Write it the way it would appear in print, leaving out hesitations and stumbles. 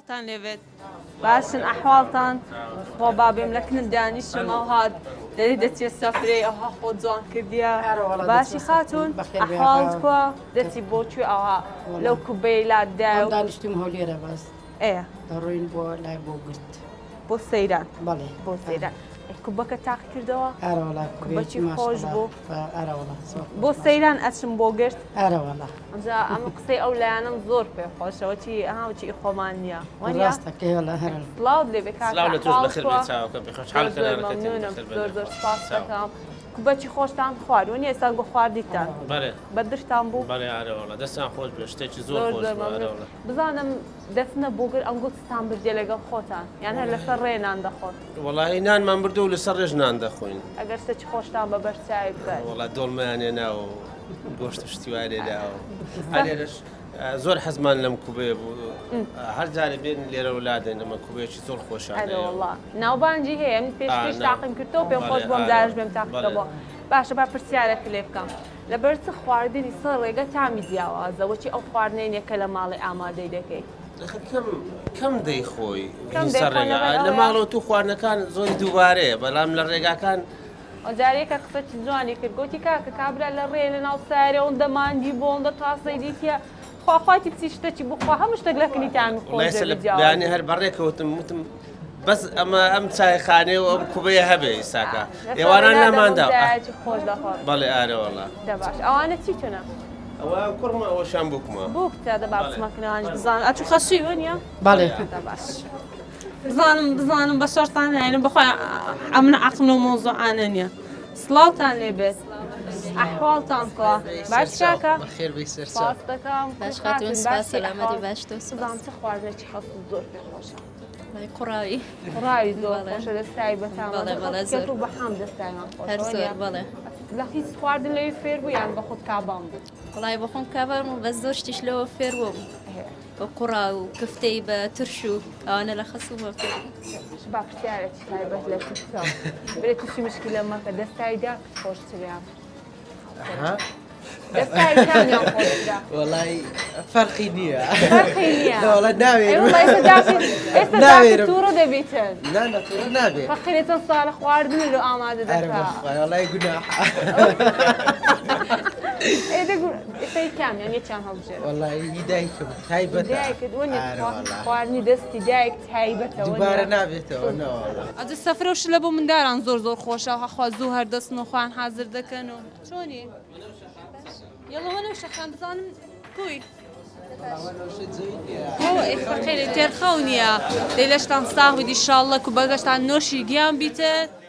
سڵاتان لێبێت باشن ئەحواڵتان خۆ بابێم لە کنن دانیشتم ئەو هات دەری دەچێت سەفرێ ئەوها خۆ جوان کردیە باشی خاتون ئەحواڵت کووە دەچی بۆکوێ ئەوها لەو کوبەی لاددا و دانیشتیم هەولێرە بەس ئەیە دەڕۆین بۆ لای بۆ گرت بۆ سەیران بەڵێ بۆ سەیران کوبەکە تاق کردەوە ئارەوەڵا بەچی خۆش بوو ئارەوەڵا بۆ سەیران ئەچم بۆ گرت ئارەوەڵا ئەمجا ئەمە قسەی ئەو لایەنم زۆر پێ خۆشەوەی ئەهاوچی خۆمان نییە ڕاستەکەیڵە هەر سڵاو لێبێ سلااو لە توش بەخێر بێت چاوکە ممنونم زۆر زۆر سپاس دەکەم کوبەچی خۆشتان خواردون ئێستا بۆ خواردیتان بەێ بەدرتان بوو بەێ ئارەوەڵە دەستان خۆش بێ شتێکی زۆر خۆش بزانم دەستنە بۆگر ئەم گوتستان بردێ لەگەڵ خۆتان یان هەر لەسەر ڕێنان دەخۆت وڵی نانمان بردو و لەسەر ڕێژ نان دەخۆین ئەگەر سەچ خۆشتان بە بەرچاوی بکات وڵا دۆڵمەیانێ ناوە گۆشت شتیوانێداوە هەرێرش زۆر حەزمان لەم کوبێ بوو هەر جارێ بێن لێرە وڵادێن ئەمە کوبێکی زۆر خۆشانەوە ناوبانجی هەیە من پێش تاقیم کردەوە پێم خۆش بۆم جارش بێم تاقەوە باشە با پرسیارێک لێ بکەم لەبەر چ خواردنی سەر ڕێگە تامی جیاوازەوەچی ئەو خواردنێنێکە لە ماڵی ئامادەی دەکەیت کەم دەی خۆی لە ماڵەوە تو خواردنەکان زۆری دووبارەیە بەڵام لە ڕێگاکان ئەجارێکە قسەی جوانی کرد گوتی کاکە کابرا لە ڕێ لە ناو سارێ ئەوەندە مانگی بۆ ئەوەندە تاسەی دیتە خواخواتی بچی شتێکی بخوا هەموو شتێک لە کنی تامی خۆیانی هەر بەڕێکەوتم وتم بەس ئەمە ئەم چایخانێ و ئەم کوبەیە هەبێ ئیساکە ئێوانان ناماندا خۆش دەخۆت بەڵێ ئارەوەڵا دەباش ئەوانە چی تونە؟ ئەوە کوڕمە ئەوەشان بووکمە بووکتە دەباسمەکنەوەنج بزان ئەچوو خەسوی وەنیە؟ بەڵێ دەباش بزانم بە شەرتان هێنم بخۆی ئەمنە عەقم لەو مۆزوعانە نییە سڵاوتان لێبێت ئەحواڵتان کڵا باش کاکە سپاس دەکەم باش خاتون سپاس سەلامەتی باش تۆ بزانم چ خواردنێکی خەست زۆر پێ خۆشە قوڕاوی ڕاوی زۆر خۆشە دەستایی بەتان زۆر بە حام دەستایان هەر زۆر بەڵێ لە هیچ خواردن لەوی فێر بوو یان بە خۆت کابام بوو وڵای بە خۆم کابرم و بەس زۆر شتیش لەوە فێر بووم بە قوڕا و کفتەی بە ترش و ئەوانە لە خەسوومە فێر با پرسیارێکی تایبەت لە کوفتە برێ تووشی مشکلە مەکە دەستایی دا خۆشتریان وڵی فەرقی نییە ناوێت تووڕە دەبیتن نابێت فەقیرێتە ساڵە خواردن لە ئامادە وڵی گوناح کامیان یەکیان هەڵبژێت وڵی دایکم تایبەت خواردنی دەستی دایک تایبەتەوە دووبارە نابێتەوە ئەجە سەفرەوش لە بۆ منداران زۆر زۆر خۆشە هەخوا زوو هەردەستن و خوان حازر دەکەن و چۆنی؟ يلا وانا وشخان بزانم كوي خير تير خونيا ليش تنصاح ودي ان شاء الله كوباغاش تاع نوشي قيام بيته